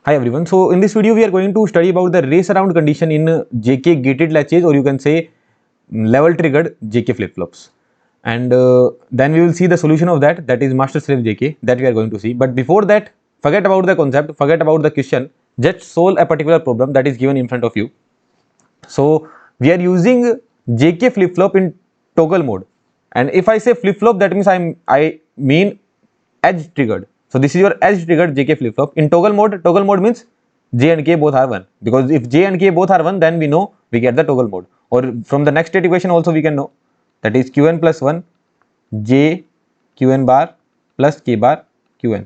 Hi everyone. So in this video we are going to study about the race around condition in JK gated latches, or you can say level triggered JK flip flops, and then we will see the solution of that, that is master slave JK, that we are going to see. But before that, forget about the concept, forget about the question, just solve a particular problem that is given in front of you. So we are using JK flip flop in toggle mode, and if I say flip flop, that means I mean edge triggered. So this is your edge triggered JK flip flop in toggle mode. Toggle mode means J and K both are 1, because if J and K both are 1, then we know we get the toggle mode. Or from the next state equation also we can know, that is Qn plus 1 J Qn bar plus K bar Qn,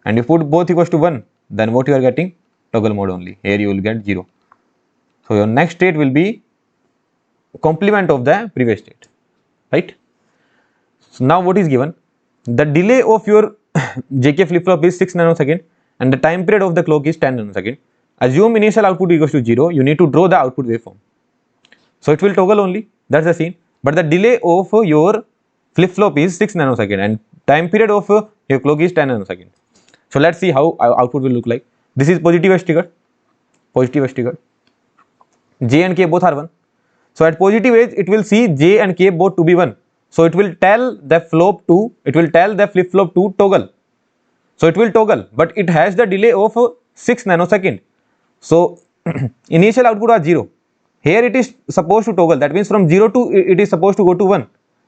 and if you put both equals to 1, then what you are getting? Toggle mode only. Here you will get 0. So your next state will be complement of the previous state, right? So now what is given? The delay of your JK flip flop is 6 nanosecond and the time period of the clock is 10 nanosecond. Assume initial output equals to 0. You need to draw the output waveform. So it will toggle only, that's the scene. But the delay of your flip flop is 6 nanosecond and time period of your clock is 10 nanosecond. So let's see how our output will look like. This is positive edge trigger, J and K both are 1. So at positive edge it will see J and K both to be 1. So it will tell the flip flop to toggle. So it will toggle, but it has the delay of 6 nanosecond. So initial output was 0. Here it is supposed to toggle, that means from 0 to it is supposed to go to 1,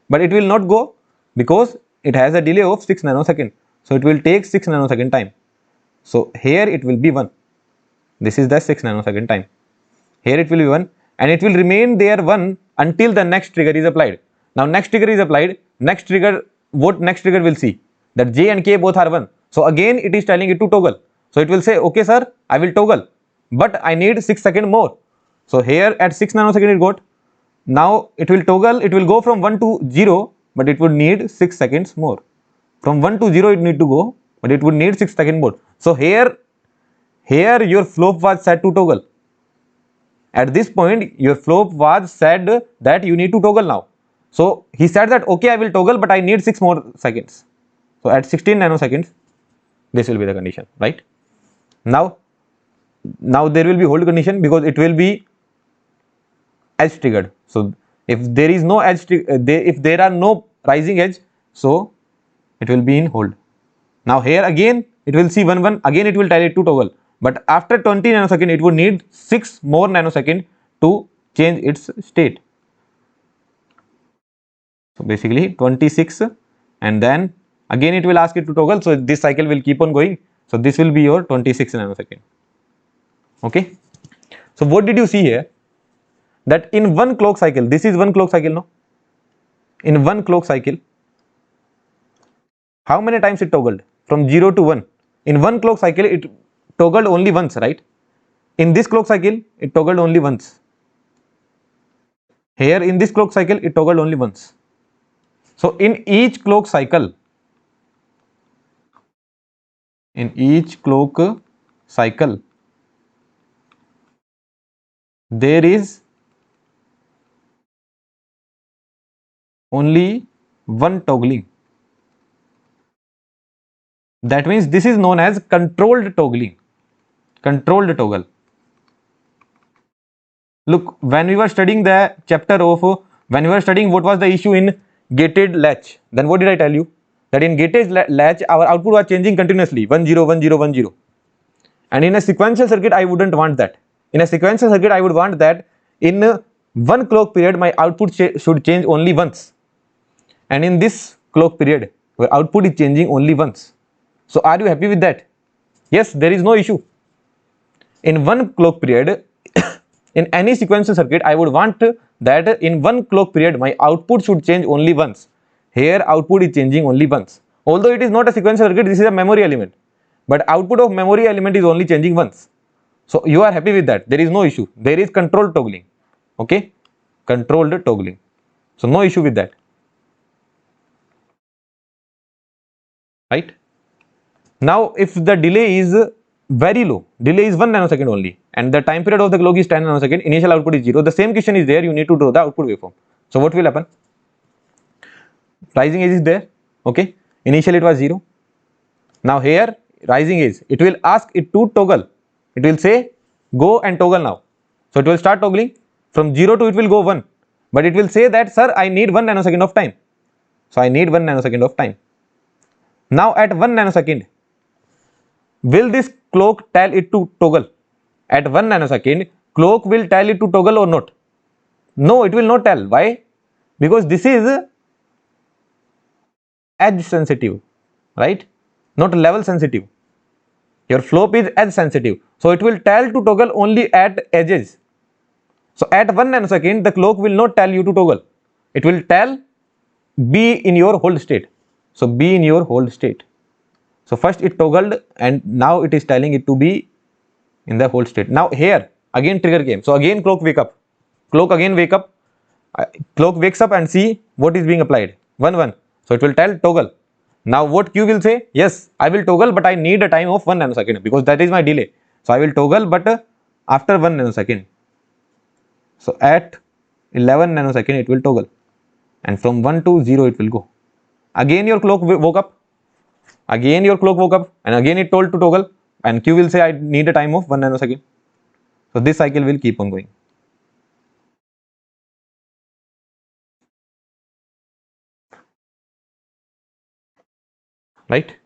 but it will not go because it has a delay of 6 nanosecond. So it will take 6 nanosecond time. So here it will be 1. This is the 6 nanosecond time. Here it will be 1 and it will remain there 1 until the next trigger is applied. Now next trigger is applied, what next trigger will see? That J and K both are 1. So again it is telling it to toggle. So it will say, okay sir, I will toggle, but I need 6 seconds more. So here at 6 nanosecond it got. Now it will toggle, it will go from 1 to 0, but it would need 6 seconds more. From 1 to 0 it need to go, but it would need 6 seconds more. So here your flop was set to toggle. At this point your flop was said that you need to toggle now. So he said that okay, I will toggle, but I need 6 more seconds. So at 16 nanoseconds this will be the condition, right? Now there will be hold condition because it will be edge triggered. So if there is no edge, if there are no rising edge, so it will be in hold. Now here again it will see 1 1, again it will tell it to toggle, but after 20 nanosecond it would need 6 more nanosecond to change its state. So basically 26, and then again it will ask it to toggle. So this cycle will keep on going. So this will be your 26 nanosecond. Okay. So what did you see here? That in one clock cycle, this is one clock cycle, no? In one clock cycle, how many times it toggled? From 0 to 1. In one clock cycle it toggled only once, right? In this clock cycle it toggled only once. Here in this clock cycle it toggled only once. So in each clock cycle, there is only one toggling. That means this is known as controlled toggling. Controlled toggle. Look, when we were studying the chapter of, when we were studying what was the issue in gated latch, then what did I tell you? That in gated latch our output was changing continuously, 1 0 1 0 1 0. And in a sequential circuit I wouldn't want that. In a sequential circuit I would want that in one clock period my output should change only once. And in this clock period where output is changing only once. So are you happy with that? Yes, there is no issue. In one clock period, in any sequential circuit, I would want that in one clock period my output should change only once. Here output is changing only once. Although it is not a sequential circuit, this is a memory element. But output of memory element is only changing once. So you are happy with that. There is no issue. There is controlled toggling. Okay? Controlled toggling. So no issue with that. Right? Now if the delay is very low, delay is 1 nanosecond only, and the time period of the clock is 10 nanosecond, initial output is 0, the same question is there, you need to draw the output waveform. So what will happen? Rising edge is there, okay, initially it was 0, now here rising edge, it will ask it to toggle. It will say go and toggle now. So it will start toggling. From 0 to it will go 1, but it will say that sir, I need 1 nanosecond of time. So I need 1 nanosecond of time. Now at 1 nanosecond, will this clock tell it to toggle? At 1 nanosecond, clock will tell it to toggle or not? No, it will not tell. Why? Because this is edge sensitive, right? Not level sensitive. Your flope is edge sensitive. So it will tell to toggle only at edges. So at 1 nanosecond, the clock will not tell you to toggle. It will tell be in your hold state. So be in your hold state. So first it toggled and now it is telling it to be in the hold state. Now here again trigger came. So again clock wake up. Clock again wake up. Clock wakes up and see what is being applied. 1 1. So it will tell toggle. Now what Q will say? Yes, I will toggle, but I need a time of 1 nanosecond because that is my delay. So I will toggle, but after 1 nanosecond. So at 11 nanosecond it will toggle, and from 1 to 0 it will go. Again your clock woke up. Again your clock woke up, and again it told to toggle, and Q will say I need a time of 1 nanosecond. So this cycle will keep on going. Right?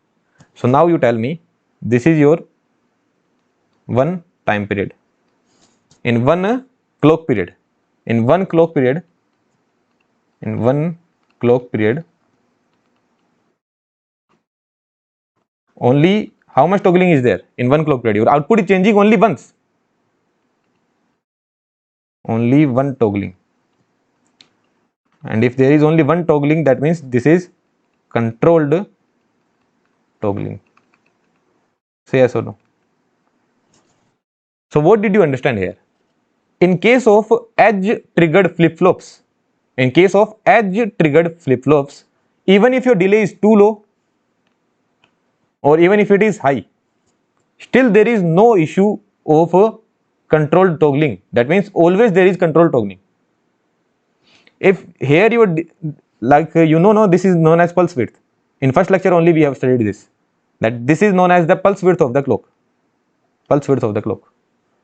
So now you tell me, this is your one time period. In one clock period, only how much toggling is there in one clock period? Your output is changing only once. Only one toggling. And if there is only one toggling, that means this is controlled toggling. Say yes or no. So what did you understand here? In case of edge triggered flip-flops, even if your delay is too low or even if it is high, still there is no issue of controlled toggling. That means always there is controlled toggling. If here you are like this is known as pulse width. In first lecture only we have studied this, that this is known as the pulse width of the clock.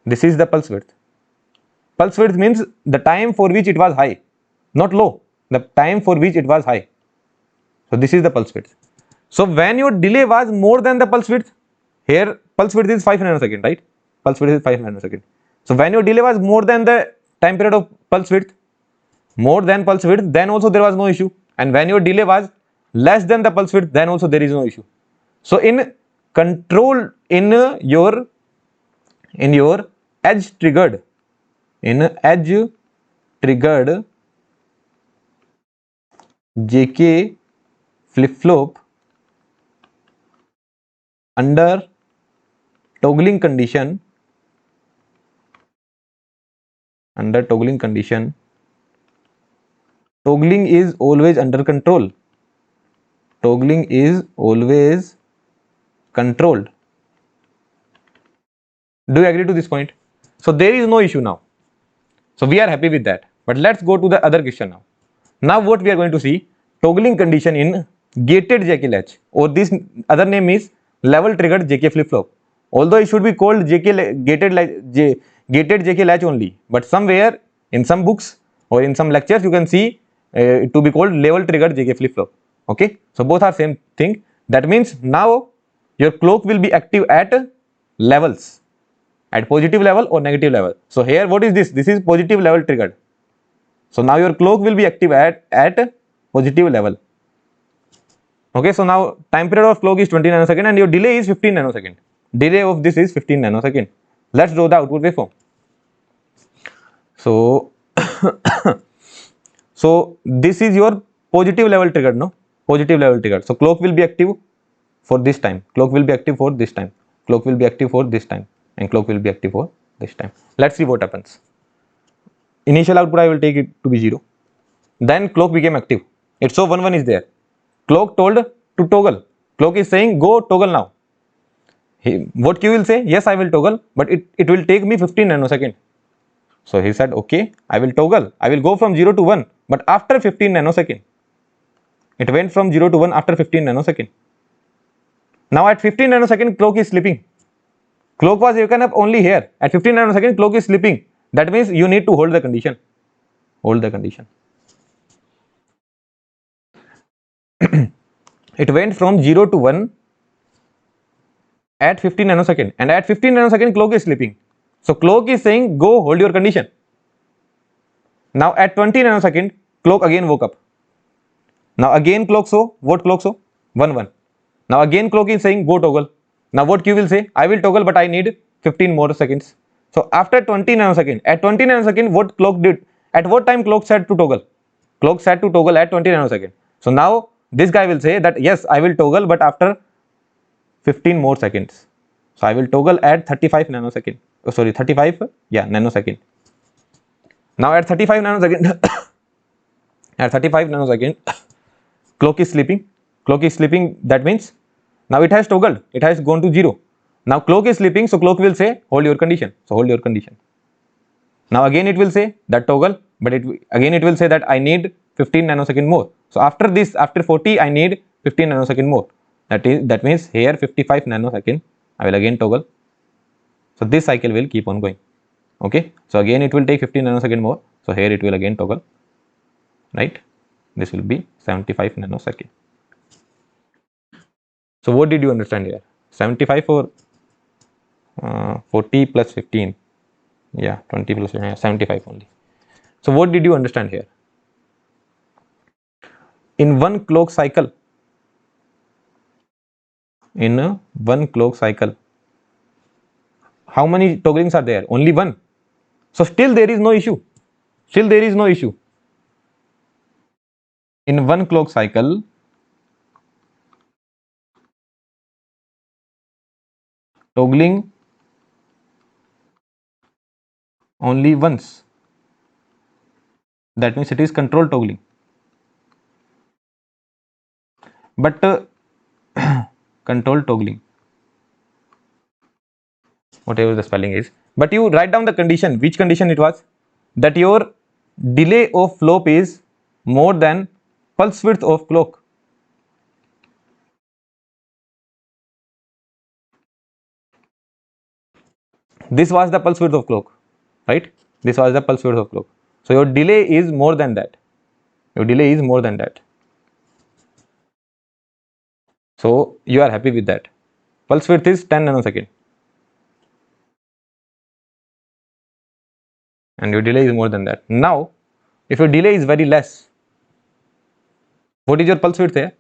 This is the pulse width. Pulse width means the time for which it was high, not low, the time for which it was high. So this is the pulse width. So when your delay was more than the pulse width, here pulse width is 5 nanosecond, right? Pulse width is 5 nanosecond. So when your delay was more than the time period of pulse width, then also there was no issue. And when your delay was less than the pulse width, then also there is no issue. So in control, in your edge triggered JK flip-flop under toggling condition, toggling is always under control. Toggling is always controlled. Do you agree to this point? So there is no issue now. So we are happy with that. But let's go to the other question now. Now what we are going to see, toggling condition in gated JK latch, or this other name is level triggered JK flip-flop. Although it should be called gated JK latch only, but somewhere in some books or in some lectures you can see it to be called level triggered JK flip-flop. Okay, so both are same thing. That means now your clock will be active at levels, at positive level or negative level. So here what is this? This is positive level triggered. So now your clock will be active at positive level. Okay, so now time period of clock is 20 nanosecond and your delay is 15 nanosecond. Delay of this is 15 nanosecond. Let's draw the output waveform. So so this is your positive level triggered, no? Positive level triggered. So clock will be active for this time. Clock will be active for this time. Clock will be active for this time. And clock will be active for this time. Let's see what happens. Initial output I will take it to be 0. Then clock became active. It saw 1 1 is there. Clock told to toggle. Clock is saying go toggle now. What Q will say? Yes, I will toggle, but it will take me 15 nanosecond. So he said, okay, I will toggle. I will go from 0 to 1, but after 15 nanosecond. It went from 0 to 1 after 15 nanosecond. Now at 15 nanosecond clock is sleeping. Clock was waken up only here. At 15 nanosecond clock is sleeping. That means you need to hold the condition. Hold the condition. It went from 0 to 1 at 15 nanosecond, and at 15 nanosecond clock is sleeping. So clock is saying go hold your condition. Now at 20 nanosecond clock again woke up. Now again clock show, what clock show? 1 1. Now again clock is saying go toggle. Now what Q will say? I will toggle, but I need 15 more seconds. So after 20 nanosecond, at 20 nanosecond what clock did? At what time clock set to toggle? Clock set to toggle at 20 nanosecond. So now this guy will say that yes, I will toggle, but after 15 more seconds. So I will toggle at 35 nanosecond. Oh, sorry, 35, yeah, nanosecond. Now at 35 nanosecond, at 35 nanosecond, clock is sleeping. Clock is sleeping. That means now it has toggled. It has gone to 0. Now clock is sleeping, so clock will say hold your condition. So hold your condition. Now again it will say that toggle, but again it will say that I need 15 nanosecond more. So after this, after 40, I need 15 nanosecond more. That means here 55 nanosecond I will again toggle. So this cycle will keep on going. Okay. So again it will take 15 nanosecond more. So here it will again toggle. Right. This will be 75 nanosecond. So what did you understand here? 75 for 40 plus 15. Yeah, 20 plus 15, 75 only. So what did you understand here? In one clock cycle, how many togglings are there? Only one. So still there is no issue. Still there is no issue. In one clock cycle, toggling only once. That means it is control toggling. But control toggling, whatever the spelling is, but you write down the condition. Which condition it was? That your delay of float is more than pulse width of clock. This was the pulse width of clock, right? This was the pulse width of clock. So your delay is more than that. Your delay is more than that. So you are happy with that. Pulse width is 10 nanosecond. And your delay is more than that. Now, if your delay is very less, what is your pulse width here?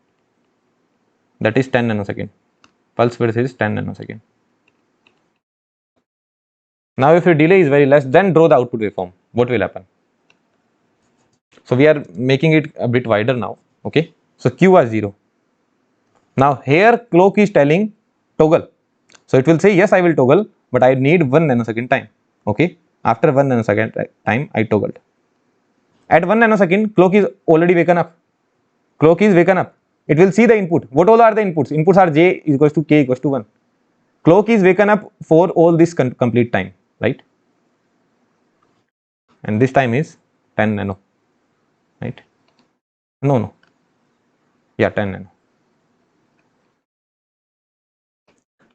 That is 10 nanosecond. Pulse width is 10 nanosecond. Now, if your delay is very less, then draw the output waveform. What will happen? So we are making it a bit wider now. Okay. So Q was 0. Now here clock is telling toggle. So it will say yes, I will toggle, but I need 1 nanosecond time. Okay. After 1 nanosecond time, I toggled. At 1 nanosecond, clock is already waken up. Clock is waken up. It will see the input. What all are the inputs? Inputs are J equals to K equals to 1. Clock is waken up for all this complete time, right? And this time is 10 nano, right? No. Yeah, 10 nano.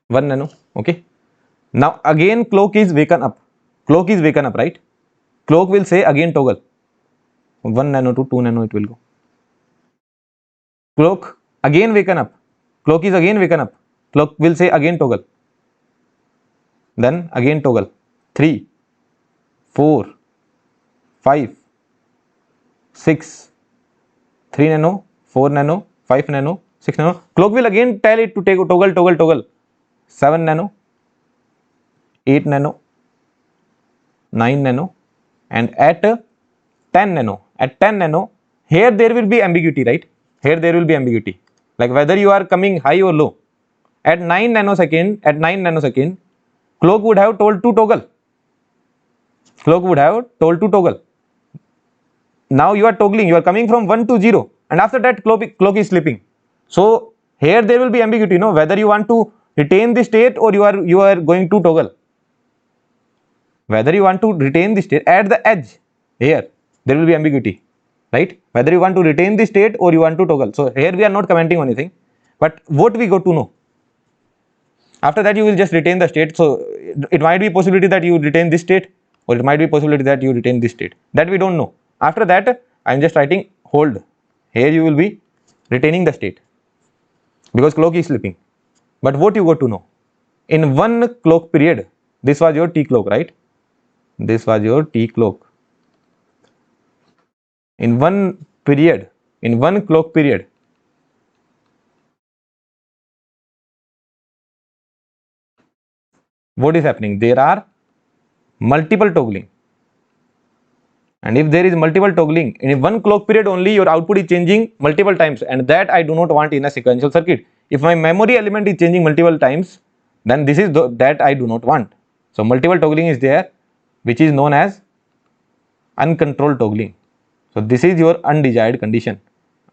1 nano, okay. Now again clock is waken up. Clock is waken up, right? Clock will say again toggle. 1 nano to 2 nano it will go. Clock again waken up. Clock is again waken up. Clock will say again toggle. Then again toggle. 3, 4, 5, 6, 3 nano, 4 nano, 5 nano, 6 nano. Clock will again tell it to take toggle. 7 nano, 8 nano, 9 nano, and at 10 nano. At 10 nano, here there will be ambiguity, right? Here there will be ambiguity, like whether you are coming high or low. At 9 nanosecond, clock would have told to toggle. Clock would have told to toggle. Now you are toggling. You are coming from 1 to 0, and after that clock is sleeping. So here there will be ambiguity, no? Whether you want to retain the state or you are going to toggle. Whether you want to retain the state at the edge, here there will be ambiguity, right? Whether you want to retain the state or you want to toggle. So here we are not commenting on anything, but what we got to know? After that you will just retain the state. So it might be possibility that you retain this state, or it might be possibility that you retain this state, that we don't know. After that I am just writing hold. Here you will be retaining the state because clock is sleeping. But what you got to know, in one clock period, this was your T clock, right? This was your T clock. In one period, in one clock period, what is happening? There are multiple toggling. And if there is multiple toggling, in one clock period only your output is changing multiple times, and that I do not want in a sequential circuit. If my memory element is changing multiple times, then this is that I do not want. So multiple toggling is there, which is known as uncontrolled toggling. So this is your undesired condition,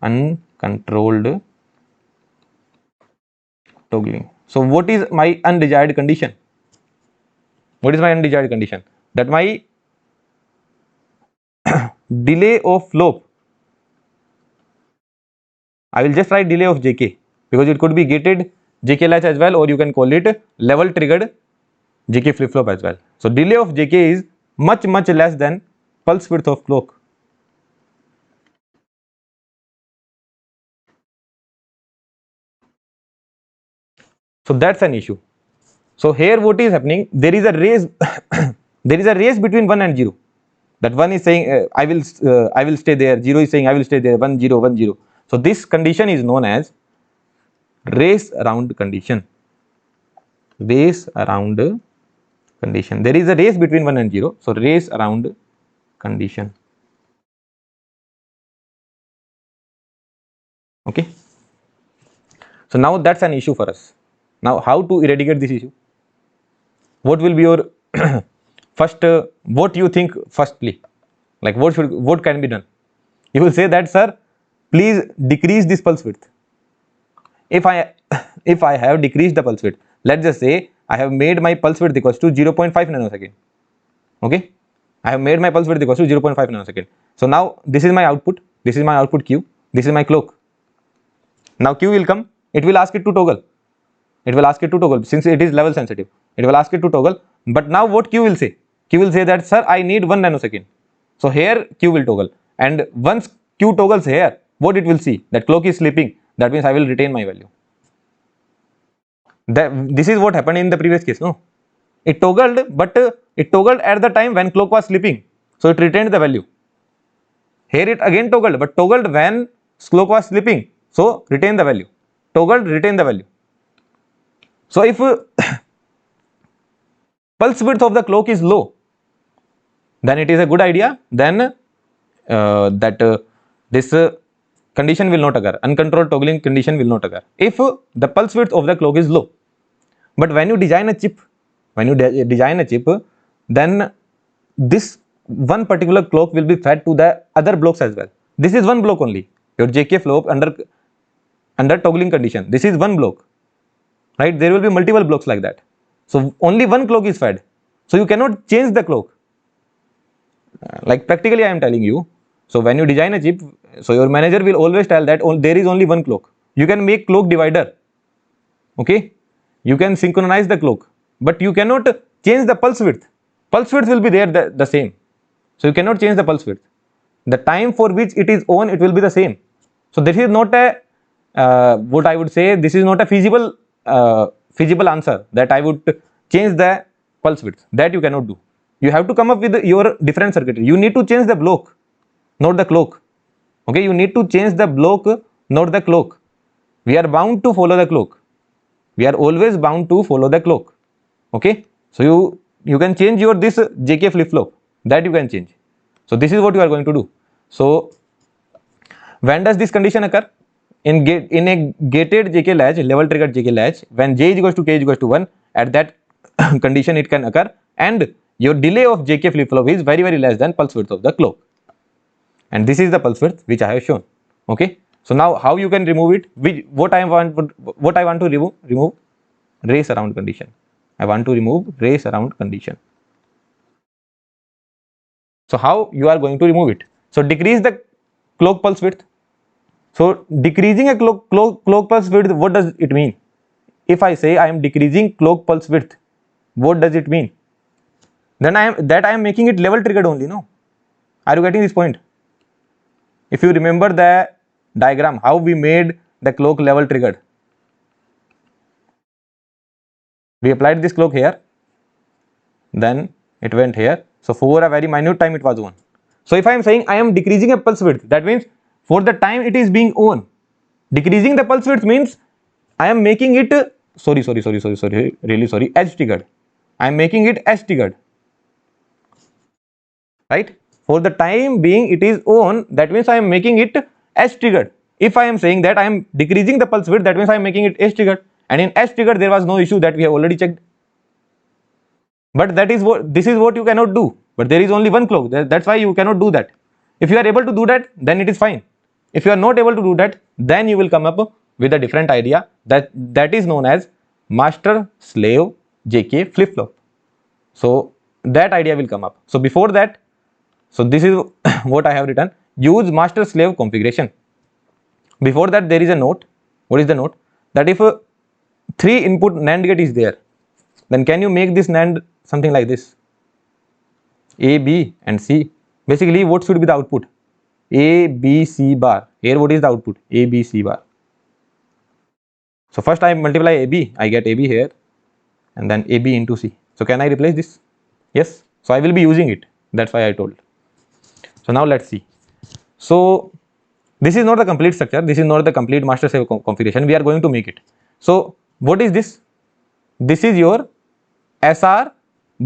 uncontrolled toggling. So what is my undesired condition? What is my undesired condition? That my delay of flow, I will just write delay of JK, because it could be gated JK latch as well, or you can call it level triggered JK flip flop as well. So delay of JK is much less than pulse width of clock. So that's an issue. So here what is happening, there is a race there is a race between 1 and 0. That 1 is saying I will stay there, 0 is saying I will stay there, 1 0 1 0. So this condition is known as race around condition. Race around condition. There is a race between 1 and 0. So race around condition. Okay. So now that's an issue for us. Now how to eradicate this issue? What will be your first, what you think firstly, like what can be done? You will say that, sir, please decrease this pulse width. If I have decreased the pulse width, let's just say I have made my pulse width equals to 0.5 nanosecond. Okay, I have made my pulse width equals to 0.5 nanosecond. So now this is my output, this is my output Q, this is my clock. Now Q will come, it will ask it to toggle. It will ask it to toggle since it is level sensitive. It will ask it to toggle. But now what Q will say? Q will say that, sir, I need 1 nanosecond. So here Q will toggle. And once Q toggles here, what it will see? That clock is sleeping. That means I will retain my value. This is what happened in the previous case, no? It toggled, but it toggled at the time when clock was sleeping. So it retained the value. Here it again toggled, but toggled when clock was sleeping. So retain the value. Toggled, retain the value. So if pulse width of the clock is low, then it is a good idea. Then this condition will not occur. Uncontrolled toggling condition will not occur if the pulse width of the clock is low. But when you design a chip, then this one particular clock will be fed to the other blocks as well. This is one block only. Your JK flow under toggling condition. This is one block. Right, there will be multiple blocks like that. So only one clock is fed. So you cannot change the clock. Like practically I am telling you. So when you design a chip, so your manager will always tell that there is only one clock. You can make clock divider. Okay, you can synchronize the clock, but you cannot change the pulse width. Pulse width will be there the same. So you cannot change the pulse width. The time for which it is on, it will be the same. So this is not a what I would say, this is not a feasible answer that I would change the pulse width. That you cannot do. You have to come up with your different circuitry. You need to change the block, not the clock. Okay, you need to change the block, not the clock. We are bound to follow the clock. We are always bound to follow the clock. Okay, so you can change your this JK flip flop, that you can change. So this is what you are going to do. So when does this condition occur? In a gated JK latch, level triggered JK latch, when J is equals to K is equals to 1, at that condition it can occur, and your delay of JK flip flop is very less than pulse width of the clock. And this is the pulse width which I have shown. Okay. So now how you can remove it? What I want to remove race around condition. I want to remove race around condition. So how you are going to remove it? So decrease the clock pulse width. So decreasing a clock pulse width, what does it mean? if I say I am decreasing clock pulse width, what does it mean? Then I am making it level triggered only, no? Are you getting this point? If you remember the diagram, how we made the clock level triggered, we applied this clock here, then it went here. So for a very minute time it was on. So if I am saying I am decreasing a pulse width, that means for the time it is being on. Decreasing the pulse width means I am making it really sorry, edge triggered. I am making it edge triggered, right? For the time being it is on, that means I am making it edge triggered. If I am saying that I am decreasing the pulse width, that means I am making it edge triggered, and in edge triggered there was no issue, that we have already checked. But this is what you cannot do. But there is only one clock, that's why you cannot do that. If you are able to do that, then it is fine. If you are not able to do that, then you will come up with a different idea that is known as master slave JK flip flop. So that idea will come up. So before that, so this is what I have written: use master slave configuration. Before that there is a note. What is the note? That if 3 input NAND gate is there, then can you make this NAND something like this? A, B and C. Basically what should be the output? A, B, C bar. Here what is the output? A, B, C bar. So first I multiply AB, I get AB here, and then AB into C. So can I replace this? Yes. So I will be using it. That's why I told. So now let's see. So this is not the complete structure. This is not the complete master slave configuration. We are going to make it. So what is this? This is your SR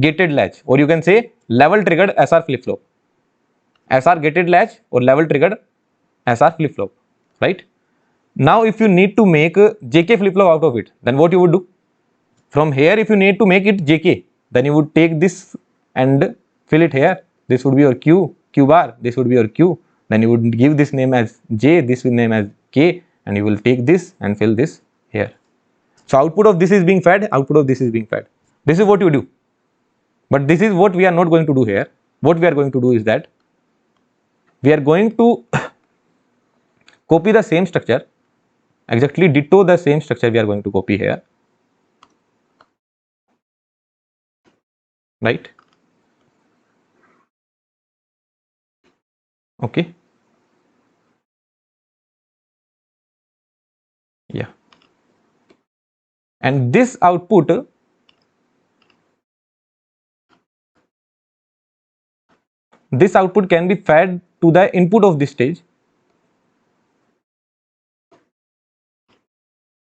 gated latch, or you can say level triggered SR flip flop. SR gated latch or level triggered SR flip flop, right? Now if you need to make JK flip flop out of it, then what you would do? From here, if you need to make it JK, then you would take this and fill it here. This would be your Q bar, this would be your Q. Then you would give this name as J, this name as K, and you will take this and fill this here. So output of this is being fed, output of this is being fed. This is what you do. But this is what we are not going to do here. What we are going to do is that we are going to copy the same structure, exactly ditto the same structure we are going to copy here, right? Okay. Yeah. And this output can be fed to the input of this stage.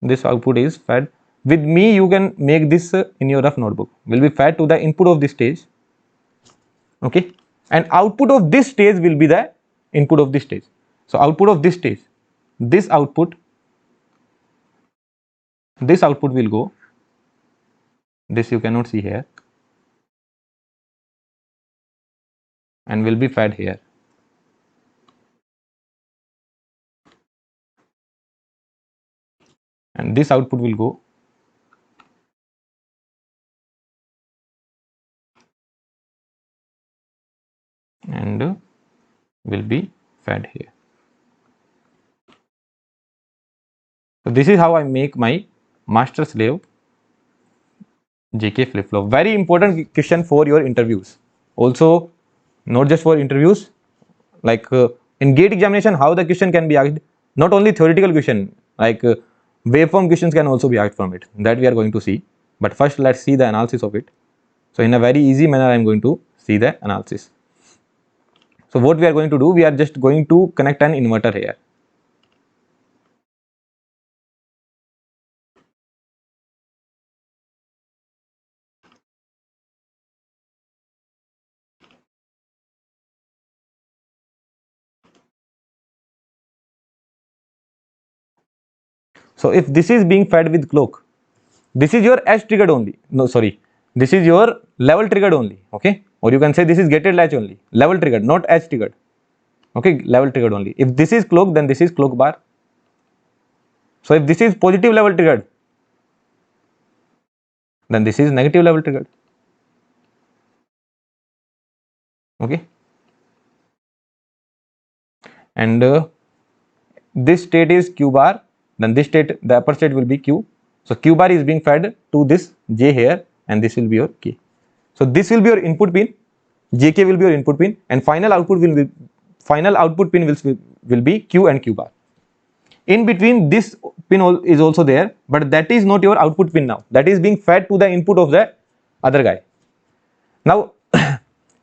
This output is fed. With me, you can make this in your rough notebook. Will be fed to the input of this stage. Okay. And output of this stage will be the input of this stage. So output of this stage, this output will go. This you cannot see here, and will be fed here. And this output will go and will be fed here. So this is how I make my master slave JK flip flop. Very important question for your interviews. Also, not just for interviews, like in GATE examination, how the question can be asked. Not only theoretical question, like waveform questions can also be asked from it. That we are going to see. But first, let's see the analysis of it. So in a very easy manner, I am going to see the analysis. So what we are going to do, we are just going to connect an inverter here. So if this is being fed with clock, this is your edge triggered only. No, sorry, this is your level triggered only. Okay, or you can say this is gated latch only, level triggered, not edge triggered. Okay, level triggered only. If this is clock, then this is clock bar. So if this is positive level triggered, then this is negative level triggered. Okay, and this state is Q bar, then this state, the upper state will be Q. So Q bar is being fed to this J here, and this will be your K. So this will be your input pin, JK will be your input pin, and final output pin will be Q and Q bar. In between, this pin is also there, but that is not your output pin now. That is being fed to the input of the other guy. Now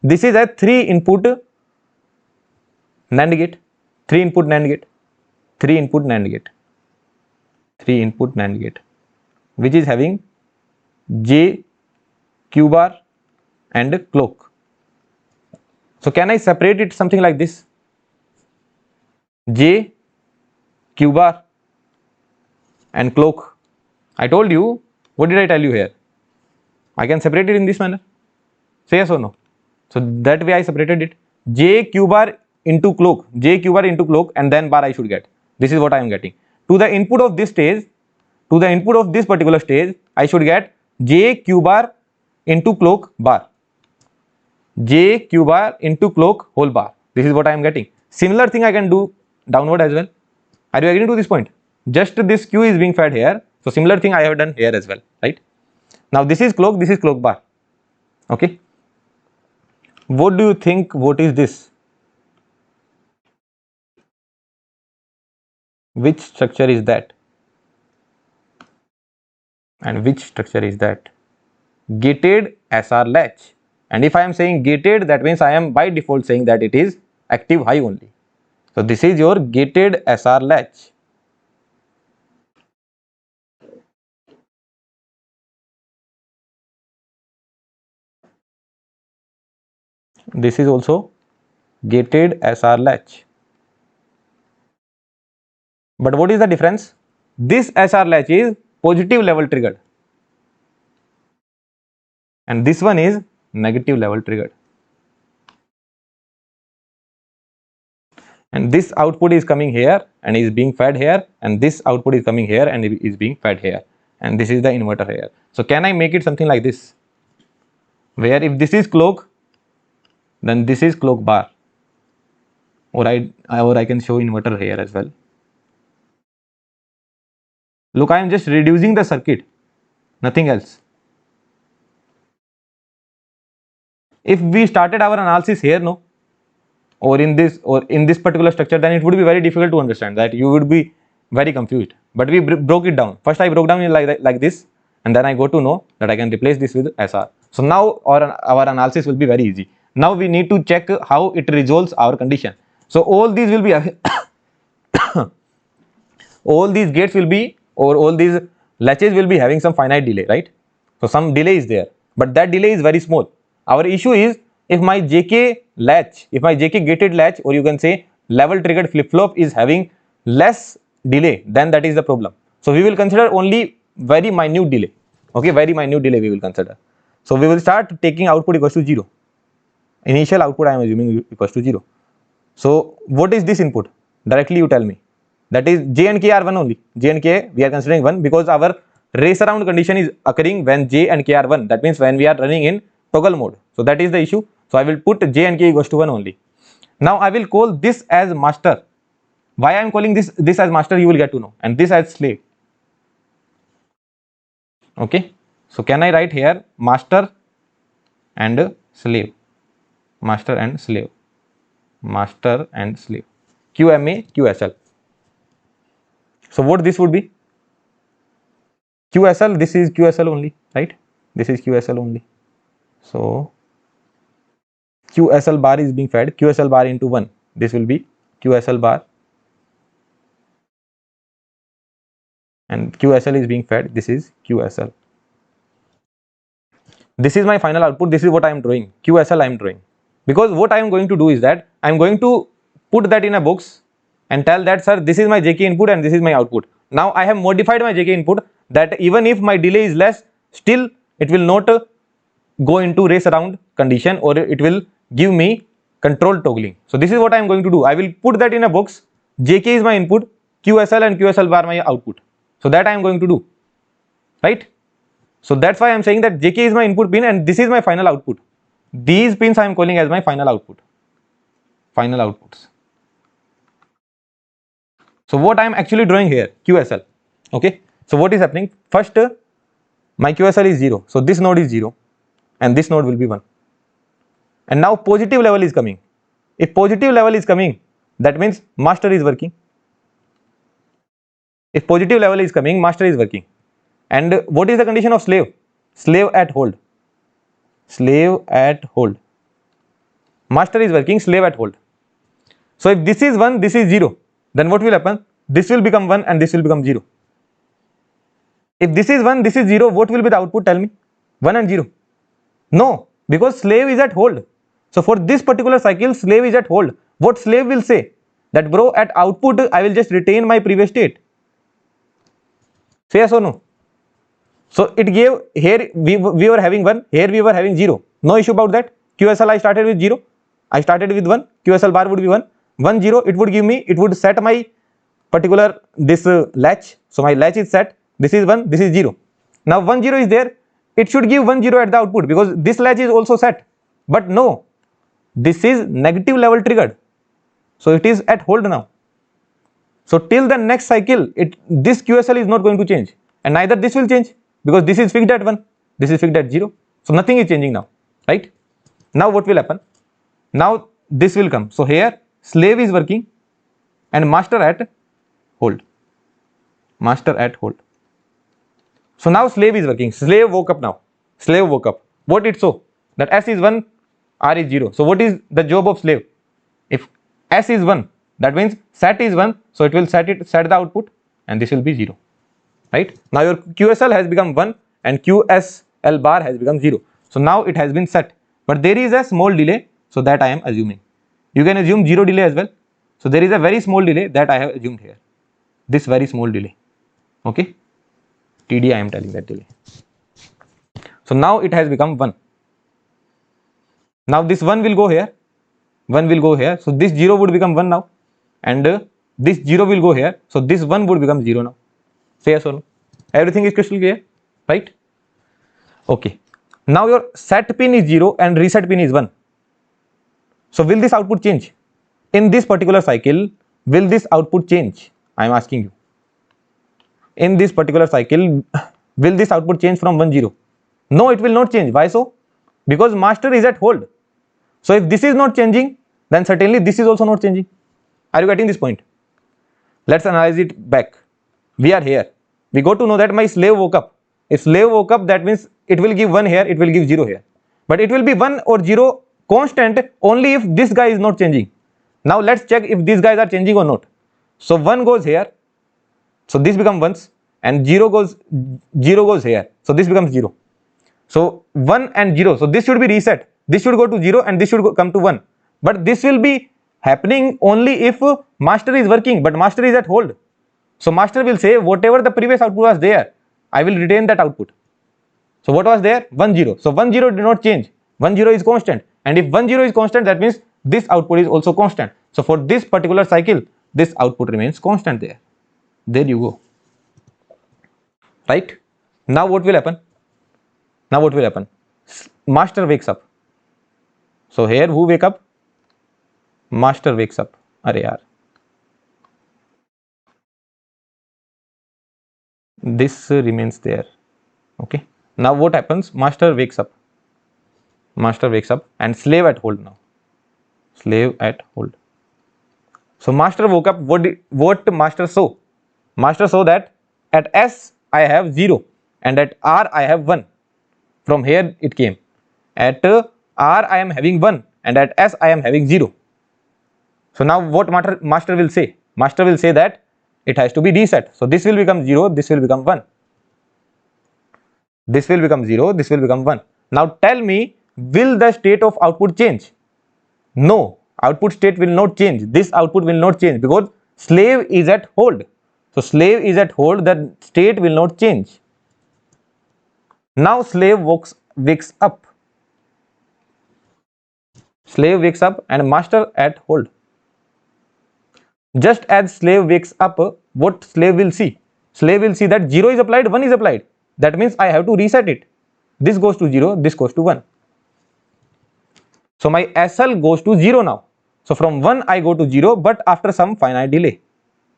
this is a 3 input NAND gate, 3 input NAND gate, 3 input NAND gate, 3 input NAND gate, which is having J, Q bar and clock. So can I separate it something like this? J, Q bar and clock. I told you, what did I tell you here? I can separate it in this manner. Say yes or no? So that way I separated it. J, Q bar into clock, J, Q bar into clock, and then bar I should get. This is what I am getting. To the input of this stage, to the input of this particular stage, I should get J, Q bar into clock bar. J, Q bar into clock whole bar. This is what I am getting. Similar thing I can do downward as well. Are you agreeing to this point? Just this Q is being fed here. So similar thing I have done here as well, right? Now this is clock bar. Okay. What do you think? What is this? Which structure is that? And which structure is that? Gated SR latch. And if I am saying gated, that means I am by default saying that it is active high only. So this is your gated SR latch. This is also gated SR latch. But what is the difference? This SR latch is positive level triggered, and this one is negative level triggered. And this output is coming here and is being fed here, and this output is coming here and is being fed here, and this is the inverter here. So can I make it something like this, where if this is clock, then this is clock bar, or I can show inverter here as well. Look, I am just reducing the circuit, nothing else. If we started our analysis here, no, or in this particular structure, then it would be very difficult to understand, that you would be very confused. But we broke it down. First I broke down it like this, and then I got to know that I can replace this with SR. So now our analysis will be very easy. Now we need to check how it resolves our condition. So all these will be all these gates will be, or all these latches will be having some finite delay, right? So some delay is there, but that delay is very small. Our issue is if my JK latch, if my JK gated latch, or you can say level triggered flip flop is having less delay, then that is the problem. So we will consider only very minute delay. Okay, very minute delay we will consider. So we will start taking output equals to 0. Initial output I am assuming equals to 0. So what is this input? Directly you tell me. That is J and K are 1 only. J and K we are considering 1 because our race around condition is occurring when J and K are 1. That means when we are running in toggle mode. So that is the issue. So I will put J and K equals to 1 only. Now I will call this as master. Why I am calling this as master, you will get to know, and this as slave. Okay. So can I write here master and slave? Master and slave. Master and slave. QMA, QSL. So what this would be? QSL, this is QSL only, right? This is QSL only. So QSL bar is being fed, QSL bar into 1. This will be QSL bar, and QSL is being fed. This is QSL. This is my final output. This is what I am drawing. QSL I am drawing. Because what I am going to do is that I am going to put that in a box and tell that, sir, this is my JK input and this is my output. Now I have modified my JK input that even if my delay is less, still it will not go into race around condition, or it will give me control toggling. So this is what I am going to do. I will put that in a box. JK is my input, QSL and QSL bar my output. So that I am going to do, right? So that's why I am saying that JK is my input pin and this is my final output. These pins I am calling as my final output. Final outputs. So what I am actually drawing here, QSL. Okay. So what is happening? First, my QSL is 0. So this node is 0 and this node will be 1. And now positive level is coming. If positive level is coming, that means master is working. If positive level is coming, master is working. And what is the condition of slave? Slave at hold. Slave at hold. Master is working, slave at hold. So if this is 1, this is 0, then what will happen? This will become 1 and this will become 0. If this is 1, this is 0, what will be the output? Tell me. 1 and 0. No, because slave is at hold. So for this particular cycle, slave is at hold. What slave will say? That bro, at output, I will just retain my previous state. Say yes or no? So it gave, here we were having 1, here we were having 0. No issue about that. QSL I started with 0. I started with 1. QSL bar would be 1. 1, 0, it would give me, it would set my particular this latch. So my latch is set. This is 1, this is 0. Now 1, 0 is there. It should give 1, 0 at the output because this latch is also set. But no, this is negative level triggered. So it is at hold now. So till the next cycle, this QSL is not going to change. And neither this will change because this is fixed at 1. This is fixed at 0. So nothing is changing now. Right? Now what will happen? Now this will come. So here slave is working and master at hold. Master at hold. So now slave is working. Slave woke up now. Slave woke up. What it saw? That S is 1, R is 0. So what is the job of slave? If S is 1, that means set is 1. So it will set the output and this will be 0. Right? Now your QSL has become 1 and QSL bar has become 0. So now it has been set. But there is a small delay. So that I am assuming. You can assume 0 delay as well. So there is a very small delay that I have assumed here. This very small delay. Okay. TD I am telling that delay. So now it has become 1. Now this 1 will go here. 1 will go here. So this 0 would become 1 now. And this 0 will go here. So this 1 would become 0 now. Say yes or no? Everything is crystal clear. Right? Okay. Now your set pin is 0 and reset pin is 1. So will this output change? In this particular cycle, will this output change? I am asking you. In this particular cycle, will this output change from 1, 0? No, it will not change. Why so? Because master is at hold. So if this is not changing, then certainly this is also not changing. Are you getting this point? Let's analyze it back. We are here. We got to know that my slave woke up. If slave woke up, that means it will give 1 here, it will give 0 here. But it will be 1 or 0 constant only if this guy is not changing. Now let's check if these guys are changing or not. So 1 goes here. So this becomes 1s and 0 goes here. So this becomes 0. So 1 and 0. So this should be reset. This should go to 0 and this should come to 1. But this will be happening only if master is working, but master is at hold. So master will say whatever the previous output was there, I will retain that output. So what was there? 1, 0. So 1, 0 did not change. 1, 0 is constant. And if 1, 0 is constant, that means this output is also constant. So for this particular cycle, this output remains constant there. There you go. Right? Now what will happen? Now what will happen? Master wakes up. So here who wake up? Master wakes up. Arey yaar. This remains there. Okay. Now what happens? Master wakes up. Master wakes up and slave at hold now. Slave at hold. So master woke up. What master saw? Master saw that at S I have 0 and at R I have 1. From here it came. At R I am having 1 and at S I am having 0. So now what master will say? Master will say that it has to be reset. So this will become 0, this will become 1. This will become 0, this will become 1. Now tell me, will the state of output change? No, output state will not change. This output will not change because slave is at hold. So slave is at hold, the state will not change. Now slave wakes up. Slave wakes up and master at hold. Just as slave wakes up, what slave will see? Slave will see that 0 is applied, 1 is applied. That means I have to reset it. This goes to 0, this goes to 1. So my SL goes to 0 now. So from 1 I go to 0, but after some finite delay.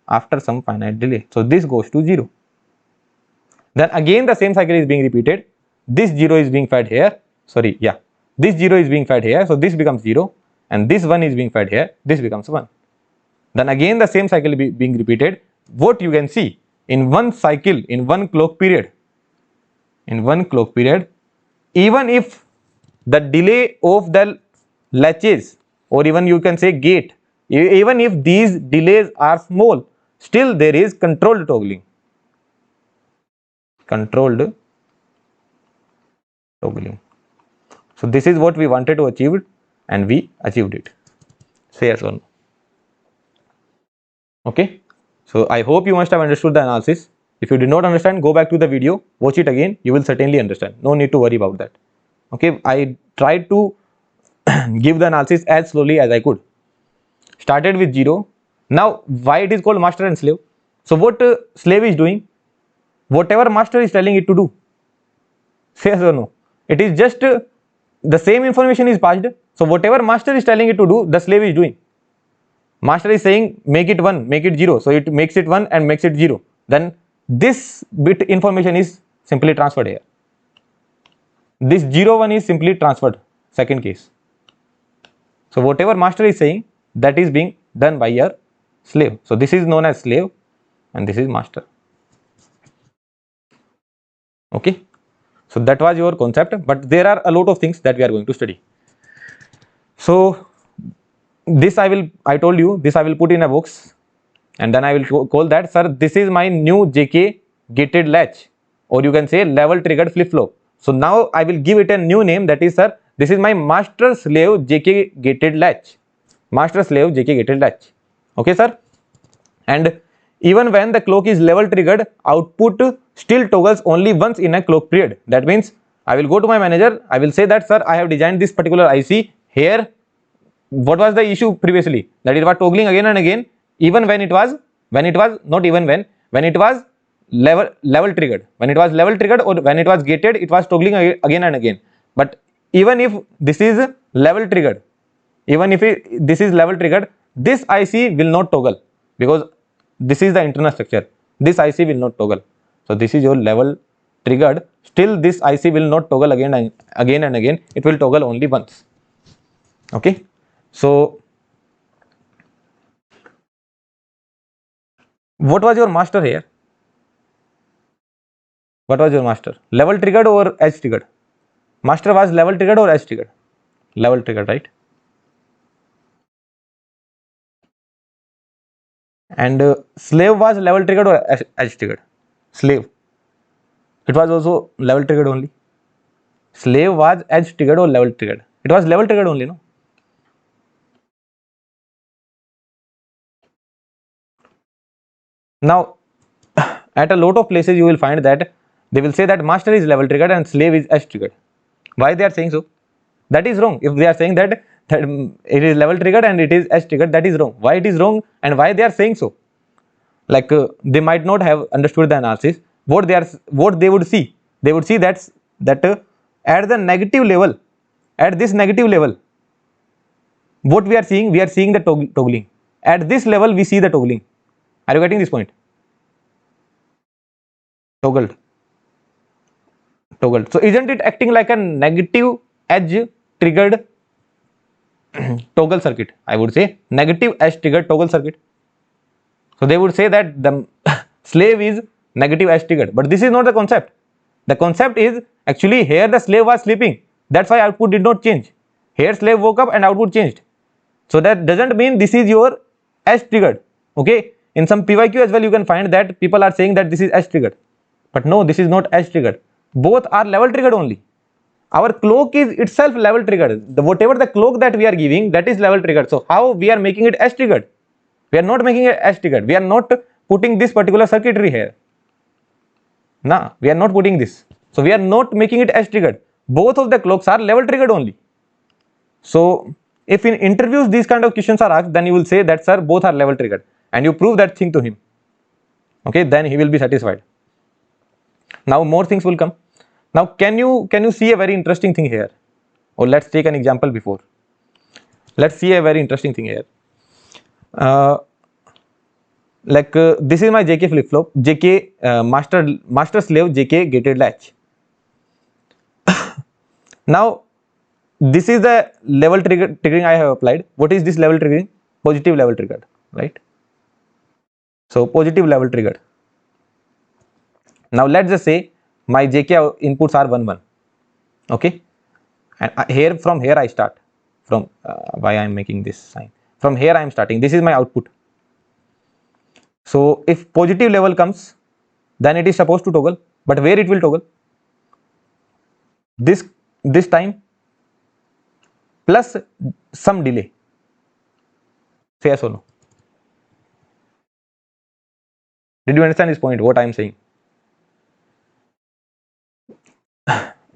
After some finite delay. So this goes to 0. Then again the same cycle is being repeated. This 0 is being fed here. Sorry, yeah. This 0 is being fed here. So this becomes 0. And this 1 is being fed here. This becomes 1. Then again the same cycle being repeated. What you can see in one cycle, in one clock period, even if the delay of the latches, or even you can say gate, even if these delays are small, still there is controlled toggling. So this is what we wanted to achieve, and we achieved it. Say yes or no. Okay. So I hope you must have understood the analysis. If you did not understand, go back to the video, watch it again. You will certainly understand. No need to worry about that. Okay. I tried to give the analysis as slowly as I could. Started with 0. Now, why it is called master and slave? So what slave is doing? Whatever master is telling it to do. Say yes or no. It is just the same information is passed. So whatever master is telling it to do, the slave is doing. Master is saying make it 1, make it 0. So it makes it 1 and makes it 0. Then this bit information is simply transferred here. This 0 1 is simply transferred. Second case. So whatever master is saying, that is being done by your slave. So this is known as slave and this is master. Okay. So that was your concept, but there are a lot of things that we are going to study. So this I told you this I will put in a box, and then I will call that, sir, this is my new JK gated latch, or you can say level triggered flip flop. So now I will give it a new name, that is, sir, this is my master slave JK gated latch. Master slave JK gated latch. Okay, sir. And even when the clock is level triggered, output still toggles only once in a clock period. That means I will go to my manager, I will say that, sir, I have designed this particular IC here. What was the issue previously? That it was toggling again and again, even when it was level triggered. When it was level triggered or when it was gated, it was toggling again and again. But even if this is level triggered, this IC will not toggle, because this is the internal structure. This IC will not toggle. So this is your level triggered. Still this IC will not toggle again and again. It will toggle only once. Okay. So what was your master here? What was your master? Level triggered or edge triggered? Master was level triggered or edge triggered? Level triggered, right? And slave was level triggered or edge triggered? Slave. It was also level triggered only. Slave was edge triggered or level triggered? It was level triggered only, no? Now, at a lot of places you will find that they will say that master is level triggered and slave is edge triggered. Why they are saying so? That is wrong. If they are saying that it is level triggered and it is edge triggered, that is wrong. Why it is wrong and why they are saying so? Like they might not have understood the analysis. What they would see? They would see that at the negative level, at this negative level, what we are seeing? We are seeing the toggling. At this level, we see the toggling. Are you getting this point? Toggled. So isn't it acting like a negative edge triggered toggle circuit? I would say negative edge triggered toggle circuit. So they would say that the slave is negative edge triggered, but this is not the concept. The concept is actually here the slave was sleeping. That's why output did not change. Here slave woke up and output changed. So that doesn't mean this is your edge triggered. Okay. In some PYQ as well, you can find that people are saying that this is edge triggered. But no, this is not edge triggered. Both are level triggered only. Our clock is itself level triggered. Whatever the clock that we are giving, that is level triggered. So how we are making it edge triggered? We are not making it edge triggered. We are not putting this particular circuitry here. Nah, we are not putting this. So we are not making it edge triggered. Both of the clocks are level triggered only. So if in interviews these kind of questions are asked, then you will say that, sir, both are level triggered, and you prove that thing to him. Okay, then he will be satisfied. Now more things will come. Now can you see a very interesting thing here? Or let's take an example before. Let's see a very interesting thing here. like this is my JK flip flop, JK master slave JK gated latch. Now this is the level triggering I have applied. What is this level triggering? Positive level triggered, right? So positive level triggered. Now let's just say my JK inputs are 1 1. Okay, and here from here I start from why I am making this sign. From here I am starting. This is my output. So if positive level comes, then it is supposed to toggle. But where it will toggle? This time plus some delay. Say yes or no. Did you understand this point? What I am saying?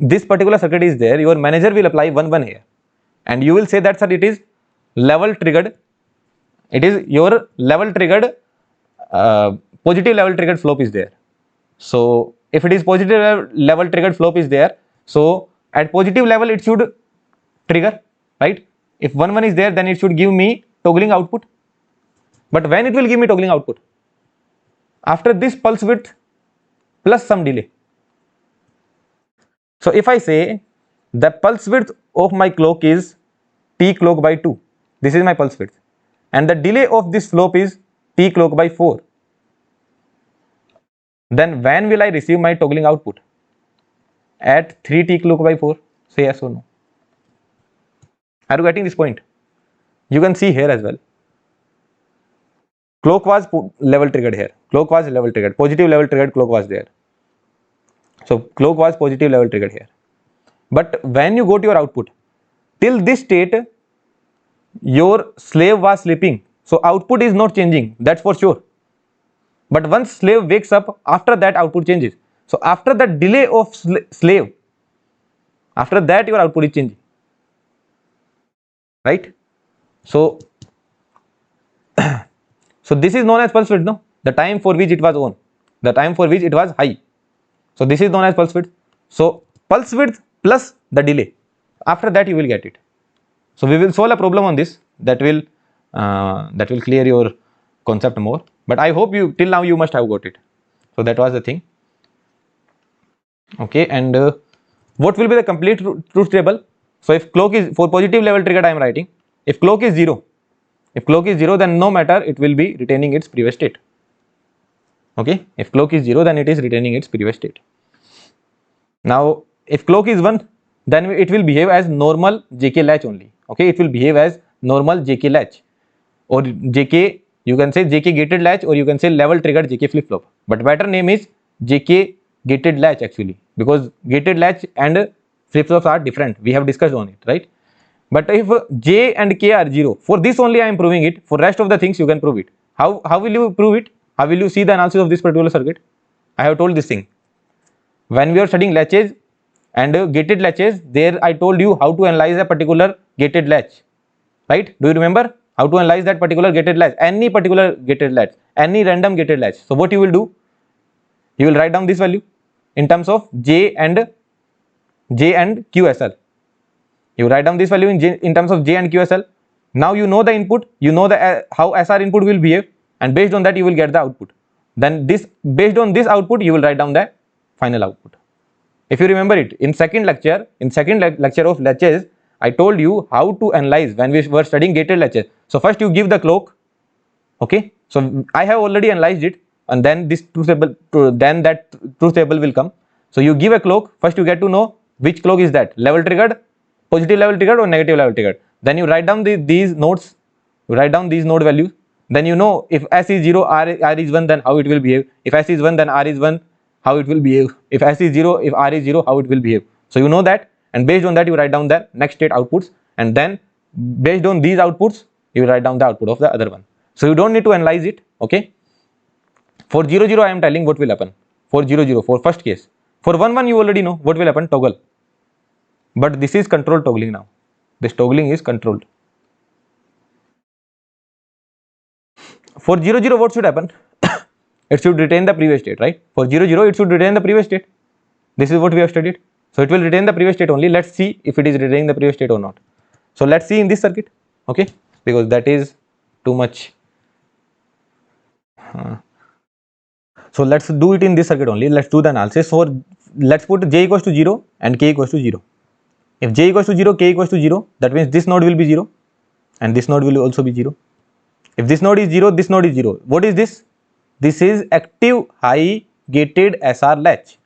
This particular circuit is there. Your manager will apply 1 1 here, and you will say that sir, it is level triggered. It is your level triggered. Positive level triggered slope is there. So if it is positive level triggered slope is there, so at positive level it should trigger, right? If 1 1 is there, then it should give me toggling output. But when it will give me toggling output? After this pulse width plus some delay. So if I say the pulse width of my clock is t clock by 2, this is my pulse width, and the delay of this slope is t clock by 4, then when will I receive my toggling output? At 3t clock by 4? Say yes or no. Are you getting this point? You can see here as well. Clock was level triggered here. Clock was level triggered. Positive level triggered clock was there. So clock was positive level triggered here. But when you go to your output, till this state, your slave was sleeping. So output is not changing. That's for sure. But once slave wakes up, after that output changes. So after the delay of slave, after that your output is changing, right? So so this is known as pulse width, no? The time for which it was on, the time for which it was high. So this is known as pulse width. So pulse width plus the delay. After that you will get it. So we will solve a problem on this that will clear your concept more. But I hope you till now you must have got it. So that was the thing. Okay, and what will be the complete truth table? So if clock is for positive level triggered, I am writing. If clock is 0, then no matter, it will be retaining its previous state. Okay, if clock is 0, then it is retaining its previous state. Now if clock is 1, then it will behave as normal JK latch only. Okay, it will behave as normal JK latch, or JK, you can say JK gated latch, or you can say level triggered JK flip flop. But better name is JK gated latch actually, because gated latch and flip flops are different. We have discussed on it, right? But if J and K are 0, for this only I am proving it. For rest of the things you can prove it. How will you prove it? How will you see the analysis of this particular circuit? I have told this thing. When we are studying latches and gated latches, there I told you how to analyze a particular gated latch, right? Do you remember how to analyze that particular gated latch? Any particular gated latch, any random gated latch. So what you will do? You will write down this value in terms of J and QSL. You write down this value in terms of J and QSL. Now you know the input, you know the how SR input will behave, and based on that you will get the output. Then based on this output you will write down the final output. If you remember it, in second lecture of latches, I told you how to analyze when we were studying gated latches. So first you give the clock. Okay, so I have already analyzed it, and then this truth table, then that truth table will come. So you give a clock. First you get to know which clock is that, level triggered, positive level triggered, or negative level triggered. Then you write down these nodes. You write down these node values. Then you know if S is 0, R is 1, then how it will behave. If S is 1, then R is 1, how it will behave. If S is 0, if R is 0, how it will behave. So you know that, and based on that you write down the next state outputs, and then based on these outputs you write down the output of the other one. So you don't need to analyze it. Okay, for 0 0 I am telling what will happen. For 0 0, for first case. For 1 1 you already know what will happen, toggle. But this is controlled toggling now. This toggling is controlled. For 0 0 what should happen? It should retain the previous state, right? For 0 0 it should retain the previous state. This is what we have studied. So it will retain the previous state only. Let's see if it is retaining the previous state or not. So let's see in this circuit. Okay, because that is too much So let's do it in this circuit only. Let's do the analysis. So let's put j equals to 0 and k equals to 0. If j equals to 0, k equals to 0, that means this node will be 0 and this node will also be 0. If this node is 0, this node is 0. What is this? This is active high gated SR latch.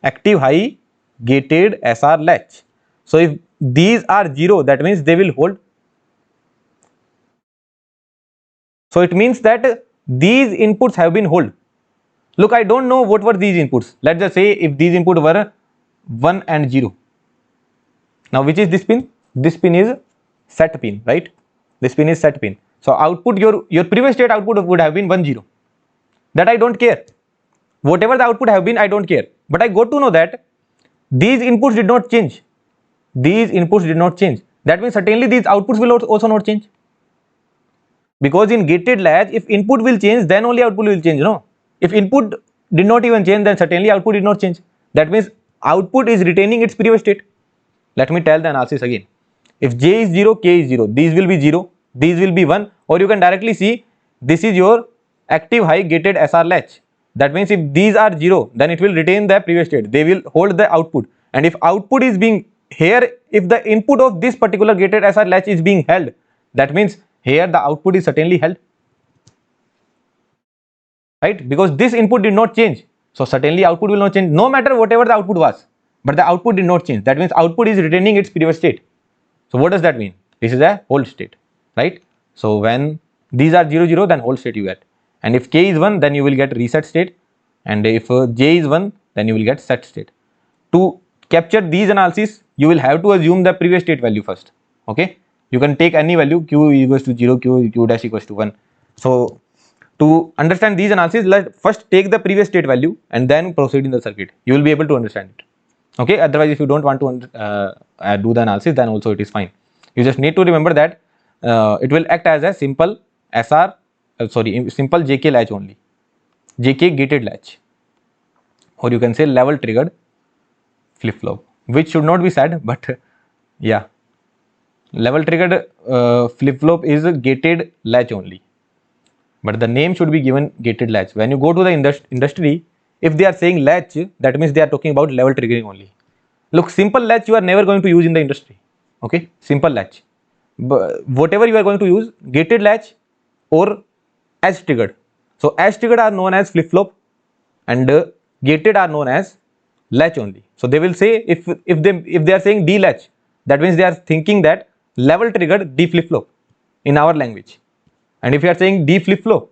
Active high gated SR latch. So if these are 0, that means they will hold. So it means that these inputs have been hold. Look, I don't know what were these inputs. Let's just say if these inputs were 1 and 0. Now which is this pin? This pin is set pin, right? This pin is set pin. So output, your previous state output would have been 1 0. That I don't care. Whatever the output have been, I don't care. But I got to know that these inputs did not change. These inputs did not change. That means certainly these outputs will also not change. Because in gated latch, if input will change, then only output will change, no? If input did not even change, then certainly output did not change. That means output is retaining its previous state. Let me tell the analysis again. If j is 0, k is 0, these will be 0, these will be 1, or you can directly see this is your active high gated SR latch. That means if these are 0, then it will retain the previous state. They will hold the output. And if output is being here, if the input of this particular gated SR latch is being held, that means here the output is certainly held. Right? Because this input did not change. So certainly output will not change, no matter whatever the output was. But the output did not change. That means output is retaining its previous state. So what does that mean? This is a hold state, right? So when these are 0 0, then hold state you get. And if k is 1, then you will get reset state. And if j is 1, then you will get set state. To capture these analyses, you will have to assume the previous state value first. Okay? You can take any value, q equals to 0, q dash equals to 1. So to understand these analyses, let's first take the previous state value and then proceed in the circuit. You will be able to understand it. Okay, otherwise if you don't want to do the analysis, then also it is fine. You just need to remember that it will act as a simple simple JK latch only, JK gated latch, or you can say level triggered flip flop, which should not be said, but yeah, level triggered flip flop is a gated latch only, but the name should be given gated latch. When you go to the industry, if they are saying latch, that means they are talking about level triggering only. Look, simple latch you are never going to use in the industry. Okay, simple latch. But whatever you are going to use, gated latch or edge triggered. So edge triggered are known as flip flop, and gated are known as latch only. So they will say if they are saying D latch, that means they are thinking that level triggered D flip flop in our language. And if you are saying D flip flop,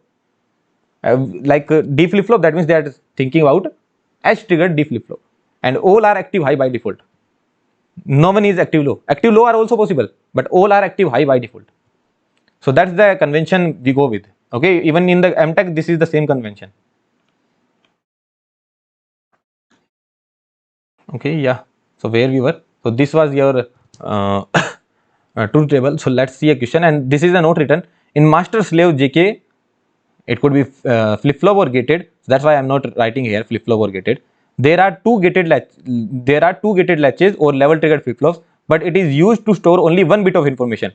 D flip flop, that means they are thinking about edge triggered D flip flop. And all are active high by default. No one is active low. Active low are also possible, but all are active high by default. So that's the convention we go with. Okay, even in the M.tech, this is the same convention. Okay, yeah. So where we were? So this was your truth table. So let's see a question, and this is a note written in master slave JK. It could be flip flop or gated. So that's why I'm not writing here flip flop or gated. There are two gated latches or level triggered flip flops, but it is used to store only one bit of information.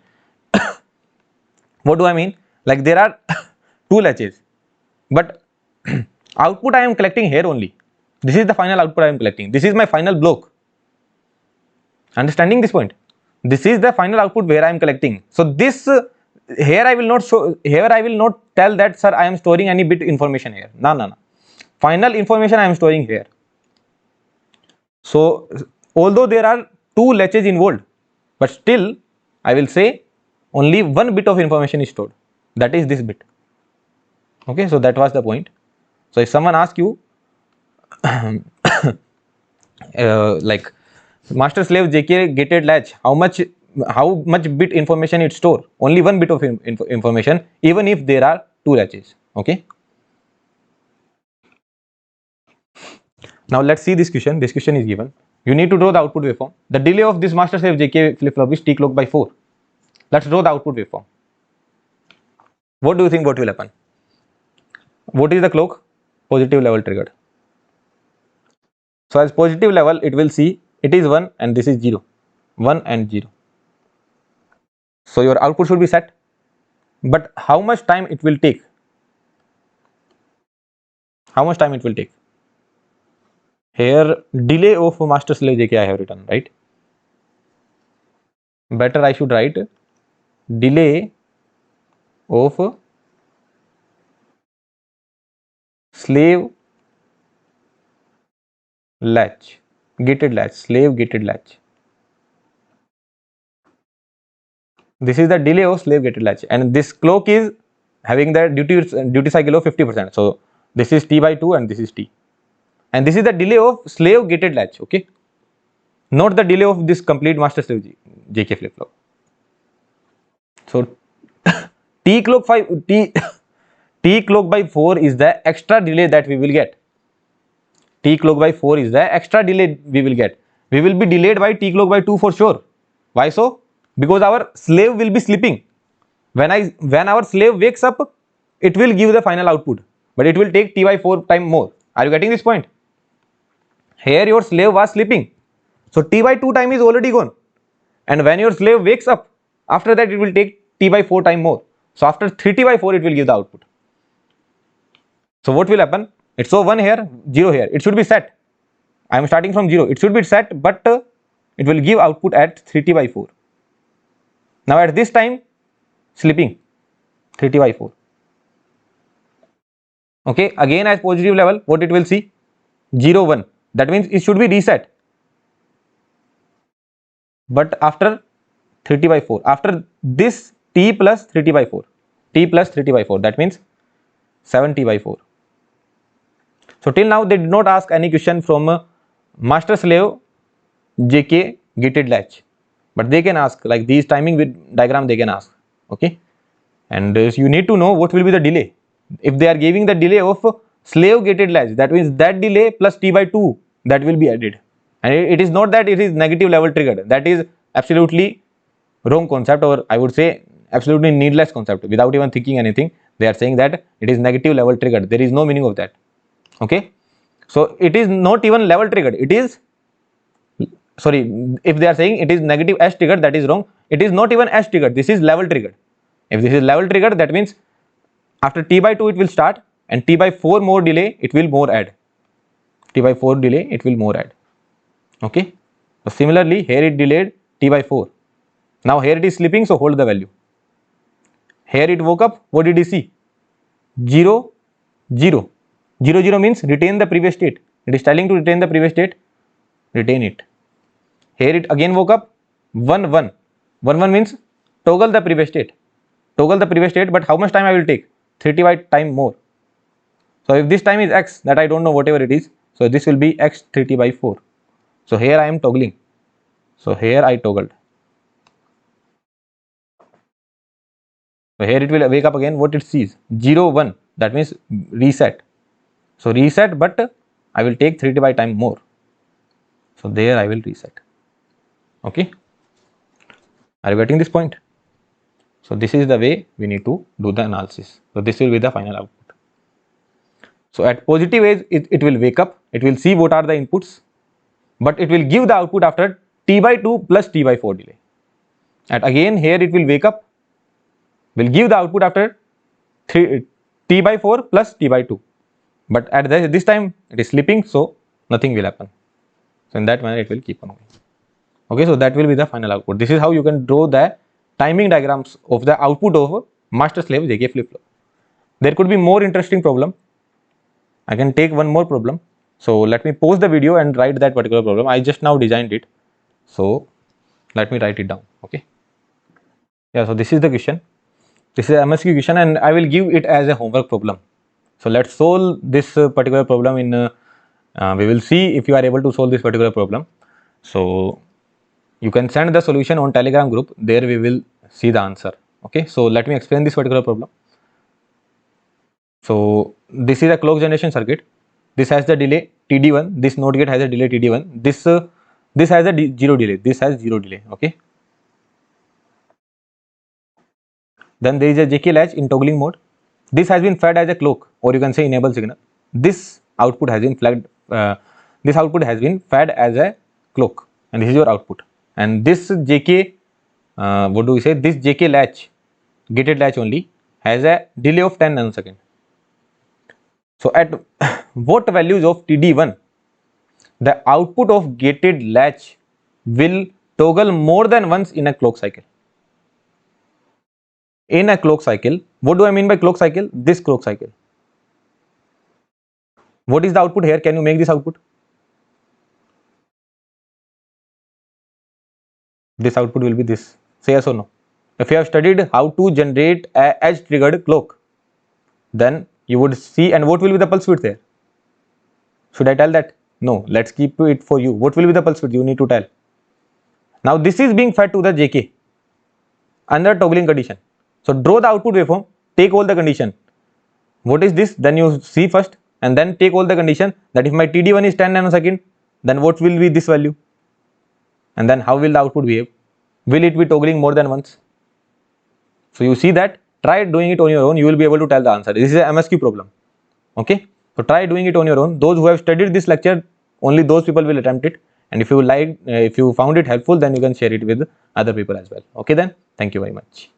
What do I mean? Like there are two latches, but output I am collecting here only. This is the final output I am collecting. This is my final block. Understanding this point? This is the final output where I am collecting. So this here I will not show. Here I will not tell that sir I am storing any bit information here. No. Final information I am storing here. So although there are two latches involved, but still I will say only one bit of information is stored. That is this bit. Okay, so that was the point. So if someone asks you like master slave JK gated latch, how much bit information it store? Only one bit of information, even if there are two latches. Okay. Now let's see this question. This question is given. You need to draw the output waveform. The delay of this master slave JK flip flop is t clock by 4. Let's draw the output waveform. What do you think what will happen? What is the clock? Positive level triggered. So as positive level, it will see it is 1 and this is 0. 1 and 0. So your output should be set. But how much time it will take? how much time it will take? Here delay of master slave JK I have written, right? Better I should write delay of slave latch, gated latch, slave gated latch. This is the delay of slave gated latch, and this clock is having the duty cycle of 50%. So this is T by 2 and this is T, and this is the delay of slave gated latch. Okay, not the delay of this complete master slave JK flip flop. So T clock 5 T clock by 4 is the extra delay that we will get. T clock by 4 is the extra delay we will get. We will be delayed by T clock by 2 for sure. Why so? Because our slave will be sleeping. When our slave wakes up, it will give the final output, but it will take T by 4 time more. Are you getting this point? Here your slave was sleeping, so T by 2 time is already gone, and when your slave wakes up, after that it will take T by 4 time more. So after 3T by 4 it will give the output. So what will happen? It's so 1 here, 0 here. It should be set. I am starting from 0. It should be set, but it will give output at 3T by 4. Now at this time, sleeping 3T by 4. Okay, again as positive level, what it will see? 0, 1. That means it should be reset. But after 3T by 4, after this T plus 3T by 4, T plus 3T by 4, that means 7T by 4. So till now they did not ask any question from master slave JK gated latch, but they can ask like these timing with diagram they can ask. Okay, and you need to know what will be the delay. If they are giving the delay of slave gated latch, that means that delay plus T by 2 that will be added, and it is not that it is negative level triggered. That is absolutely wrong concept, or I would say absolutely needless concept. Without even thinking anything, they are saying that it is negative level triggered. There is no meaning of that. Okay, so it is not even level triggered. It is, sorry, if they are saying it is negative S triggered, that is wrong. It is not even S triggered. This is level triggered. If this is level triggered, that means after T by 2 it will start, and T by 4 more delay it will more add. T by 4 delay it will more add. Okay, so similarly here it delayed T by 4. Now here it is sleeping, so hold the value. Here it woke up, what did he see? 0, 0. 0, 0 means retain the previous state. It is telling to retain the previous state, retain it. Here it again woke up, 1, 1. 1, 1 means toggle the previous state. Toggle the previous state, but how much time I will take? 3T by time more. So if this time is X, that I don't know, whatever it is, so this will be X 3T by 4. So here I am toggling. So here I toggled. So here it will wake up again, what it sees? 0, 1. That means reset. So reset, but I will take 3T by time more. So there I will reset. Okay. Are you getting this point? So this is the way we need to do the analysis. So this will be the final output. So at positive edge, it will wake up. It will see what are the inputs, but it will give the output after T by 2 plus T by 4 delay. And again here it will wake up, will give the output after T by 4 plus T by 2. But at this time it is sleeping, so nothing will happen. So in that manner it will keep on going. Okay, so that will be the final output. This is how you can draw the timing diagrams of the output of master slave JK flip flop. There could be more interesting problem. I can take one more problem. So let me pause the video and write that particular problem. I just now designed it. So let me write it down. Okay. Yeah, so this is the question. This is a MSQ question, and I will give it as a homework problem. So let's solve this particular problem in, we will see if you are able to solve this particular problem. So you can send the solution on Telegram group, there we will see the answer. Okay, so let me explain this particular problem. So this is a clock generation circuit. This has the delay TD1, this NOT gate has a delay TD1, this has a 0 delay, this has 0 delay. Okay, then there is a JK latch in toggling mode. This has been fed as a clock, or you can say enable signal. This output has been flagged, this output has been fed as a clock, and this is your output. And this JK, what do we say? This JK latch, gated latch only, has a delay of 10 nanosecond. So at what values of TD1, the output of gated latch will toggle more than once in a clock cycle. In a clock cycle, what do I mean by clock cycle? This clock cycle. What is the output here? Can you make this output? This output will be this. Say yes or no. If you have studied how to generate a edge triggered clock, then you would see, and what will be the pulse width there? Should I tell that? No, let's keep it for you. What will be the pulse width? You need to tell. Now this is being fed to the JK under toggling condition. So draw the output waveform, take all the condition. What is this? Then you see first, and then take all the condition that if my TD1 is 10 nanosecond, then what will be this value? And then how will the output behave? Will it be toggling more than once? So you see that, try doing it on your own, you will be able to tell the answer. This is a MSQ problem. Okay, so try doing it on your own. Those who have studied this lecture, only those people will attempt it. And if you found it helpful, then you can share it with other people as well. Okay then, thank you very much.